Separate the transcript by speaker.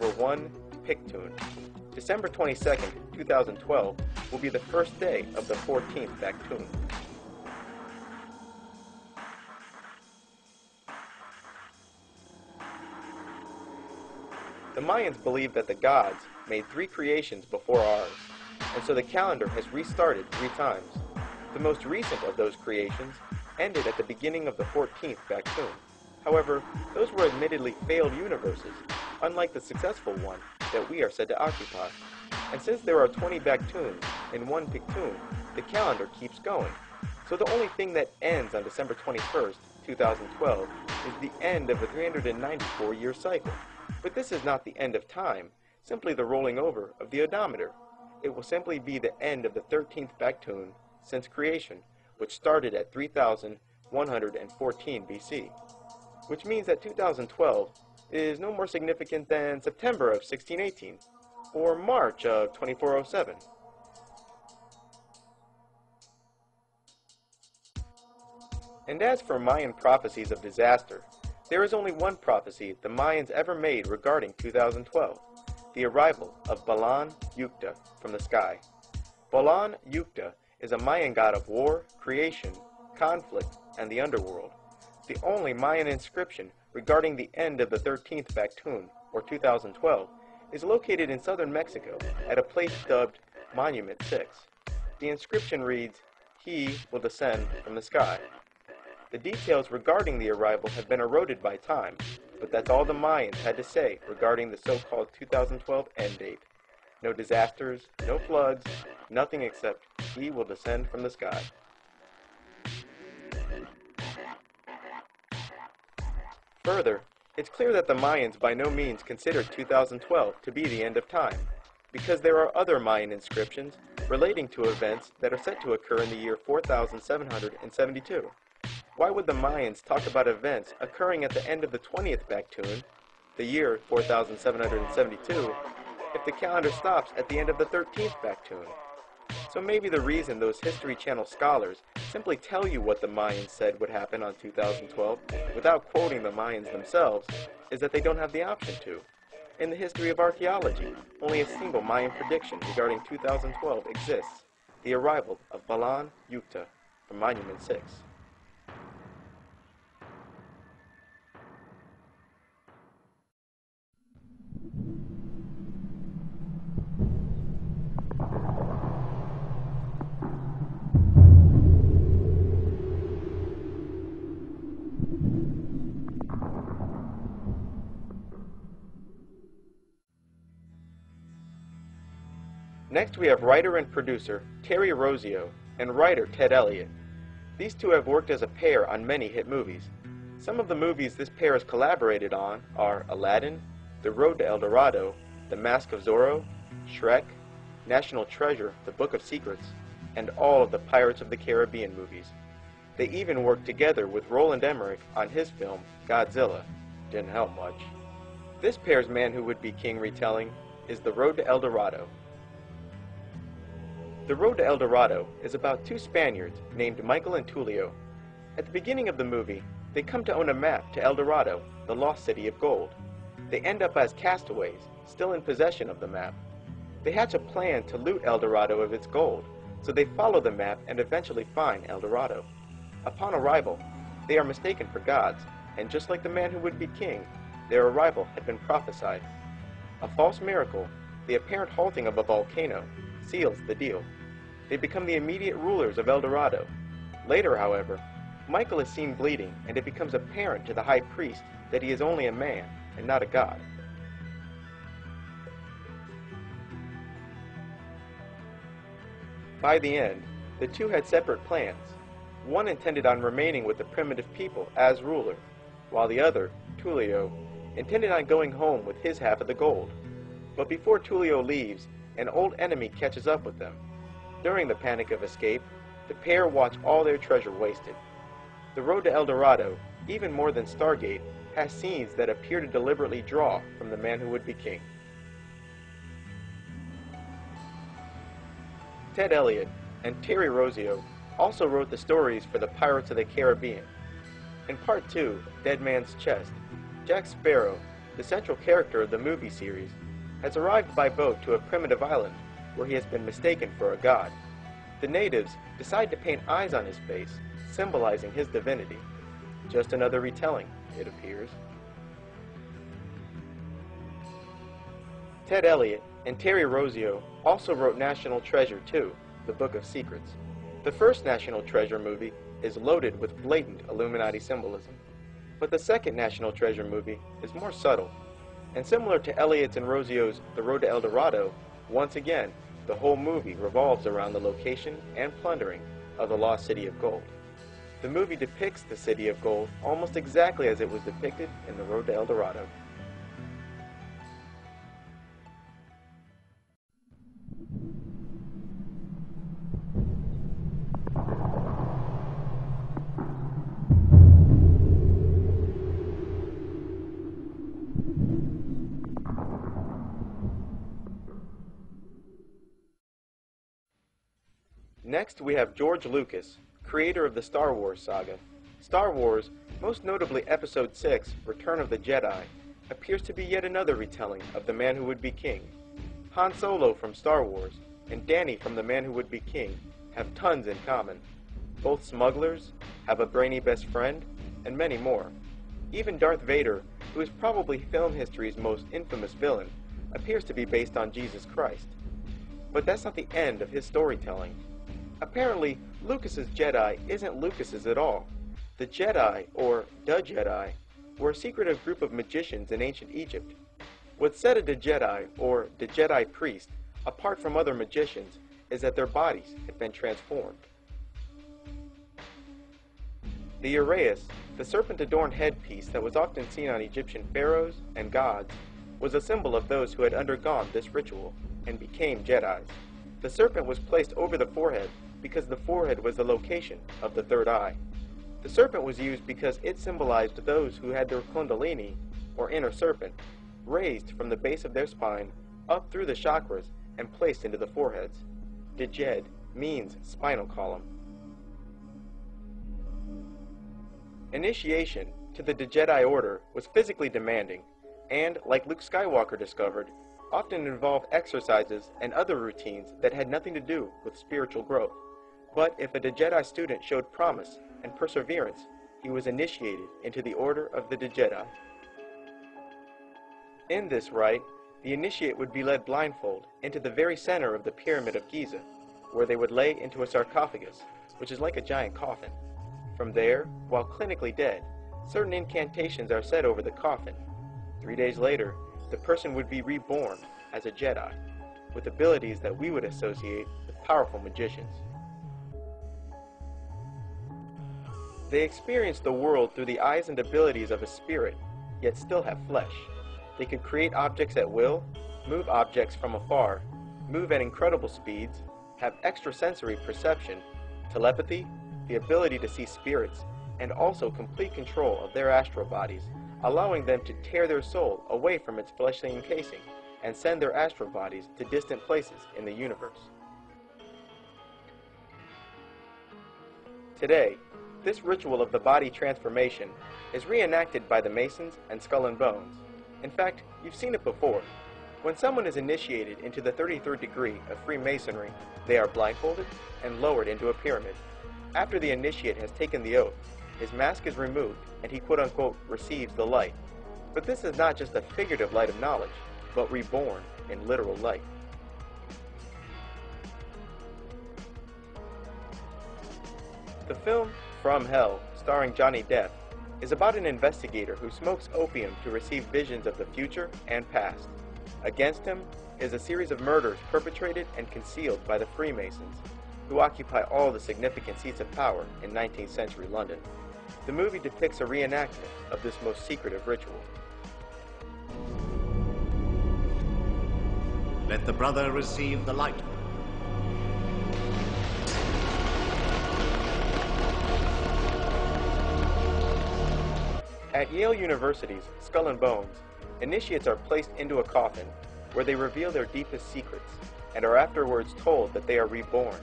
Speaker 1: were one Pictoon. December 22nd, 2012 will be the first day of the 14th Bactoon. The Mayans believed that the gods made 3 creations before ours, and so the calendar has restarted 3 times. The most recent of those creations ended at the beginning of the 14th Bactoon. However, those were admittedly failed universes, unlike the successful one that we are said to occupy. And since there are 20 Bactoons in one Pictoon, the calendar keeps going. So the only thing that ends on December 21st, 2012 is the end of a 394-year cycle. But this is not the end of time, simply the rolling over of the odometer. It will simply be the end of the 13th Bactoon since creation, which started at 3114 BC. Which means that 2012 is no more significant than September of 1618, or March of 2407. And as for Mayan prophecies of disaster, there is only one prophecy the Mayans ever made regarding 2012, the arrival of Balan Yukta from the sky. Balan Yukta is a Mayan god of war, creation, conflict, and the underworld. The only Mayan inscription regarding the end of the 13th Bactoon, or 2012, is located in southern Mexico at a place dubbed Monument 6. The inscription reads, "He will descend from the sky." The details regarding the arrival have been eroded by time, but that's all the Mayans had to say regarding the so-called 2012 end date. No disasters, no floods, nothing except he will descend from the sky. Further, it's clear that the Mayans by no means considered 2012 to be the end of time, because there are other Mayan inscriptions relating to events that are set to occur in the year 4772. Why would the Mayans talk about events occurring at the end of the 20th Bactoon, the year 4772, if the calendar stops at the end of the 13th Bactoon? So maybe the reason those History Channel scholars simply tell you what the Mayans said would happen on 2012 without quoting the Mayans themselves is that they don't have the option to. In the history of archaeology, only a single Mayan prediction regarding 2012 exists, the arrival of Balan Yukta from Monument 6. Next we have writer and producer Terry Rossio and writer Ted Elliott. These two have worked as a pair on many hit movies. Some of the movies this pair has collaborated on are Aladdin, The Road to El Dorado, The Mask of Zorro, Shrek, National Treasure, The Book of Secrets, and all of the Pirates of the Caribbean movies. They even worked together with Roland Emmerich on his film Godzilla. Didn't help much. This pair's Man Who Would Be King retelling is The Road to El Dorado. The Road to El Dorado is about 2 Spaniards named Michael and Tulio. At the beginning of the movie, they come to own a map to El Dorado, the lost city of gold. They end up as castaways, still in possession of the map. They hatch a plan to loot El Dorado of its gold, so they follow the map and eventually find El Dorado. Upon arrival, they are mistaken for gods, and just like the Man Who Would Be King, their arrival had been prophesied. A false miracle, the apparent halting of a volcano, seals the deal. They become the immediate rulers of El Dorado. Later, however, Michael is seen bleeding, and it becomes apparent to the high priest that he is only a man and not a god. By the end, the two had separate plans. One intended on remaining with the primitive people as ruler, while the other, Tulio, intended on going home with his half of the gold. But before Tulio leaves, an old enemy catches up with them. During the panic of escape, the pair watch all their treasure wasted. The Road to El Dorado, even more than Stargate, has scenes that appear to deliberately draw from The Man Who Would Be King. Ted Elliott and Terry Rossio also wrote the stories for the Pirates of the Caribbean. In Part 2, Dead Man's Chest, Jack Sparrow the central character of the movie series, has arrived by boat to a primitive island where he has been mistaken for a god. The natives decide to paint eyes on his face, symbolizing his divinity. Just another retelling, it appears. Ted Elliott and Terry Rossio also wrote National Treasure 2, The Book of Secrets. The first National Treasure movie is loaded with blatant Illuminati symbolism, but the second National Treasure movie is more subtle, and similar to Elliott's and Rossio's The Road to El Dorado, once again, the whole movie revolves around the location and plundering of the lost City of Gold. The movie depicts the City of Gold almost exactly as it was depicted in The Road to El Dorado. Next, we have George Lucas, creator of the Star Wars saga. Star Wars, most notably Episode 6, Return of the Jedi, appears to be yet another retelling of The Man Who Would Be King. Han Solo from Star Wars and Danny from The Man Who Would Be King have tons in common. Both smugglers, have a brainy best friend, and many more. Even Darth Vader, who is probably film history's most infamous villain, appears to be based on Jesus Christ. But that's not the end of his storytelling. Apparently, Lucas's Jedi isn't Lucas's at all. The Jedi, or the Jedi, were a secretive group of magicians in ancient Egypt. What set a Jedi, or the Jedi priest, apart from other magicians, is that their bodies had been transformed. The uraeus, the serpent-adorned headpiece that was often seen on Egyptian pharaohs and gods, was a symbol of those who had undergone this ritual and became Jedis. The serpent was placed over the forehead because the forehead was the location of the third eye. The serpent was used because it symbolized those who had their kundalini, or inner serpent, raised from the base of their spine up through the chakras and placed into the foreheads. Djed means spinal column. Initiation to the Jedi Order was physically demanding and, like Luke Skywalker discovered, often involved exercises and other routines that had nothing to do with spiritual growth. But if a Jedi student showed promise and perseverance, he was initiated into the Order of the Jedi. In this rite, the initiate would be led blindfold into the very center of the Pyramid of Giza, where they would lay into a sarcophagus, which is like a giant coffin. From there, while clinically dead, certain incantations are said over the coffin. 3 days later, the person would be reborn as a Jedi, with abilities that we would associate with powerful magicians. They experience the world through the eyes and abilities of a spirit, yet still have flesh. They could create objects at will, move objects from afar, move at incredible speeds, have extrasensory perception, telepathy, the ability to see spirits, and also complete control of their astral bodies, allowing them to tear their soul away from its fleshly encasing and send their astral bodies to distant places in the universe. Today, this ritual of the body transformation is reenacted by the Masons and Skull and Bones. In fact, you've seen it before. When someone is initiated into the 33rd degree of Freemasonry, they are blindfolded and lowered into a pyramid. After the initiate has taken the oath, his mask is removed and he quote-unquote receives the light. But this is not just a figurative light of knowledge, but reborn in literal light. The film From Hell, starring Johnny Depp, is about an investigator who smokes opium to receive visions of the future and past. Against him is a series of murders perpetrated and concealed by the Freemasons, who occupy all the significant seats of power in 19th century London. The movie depicts a reenactment of this most secretive ritual.
Speaker 2: Let the brother receive the light.
Speaker 1: At Yale University's Skull and Bones, initiates are placed into a coffin where they reveal their deepest secrets and are afterwards told that they are reborn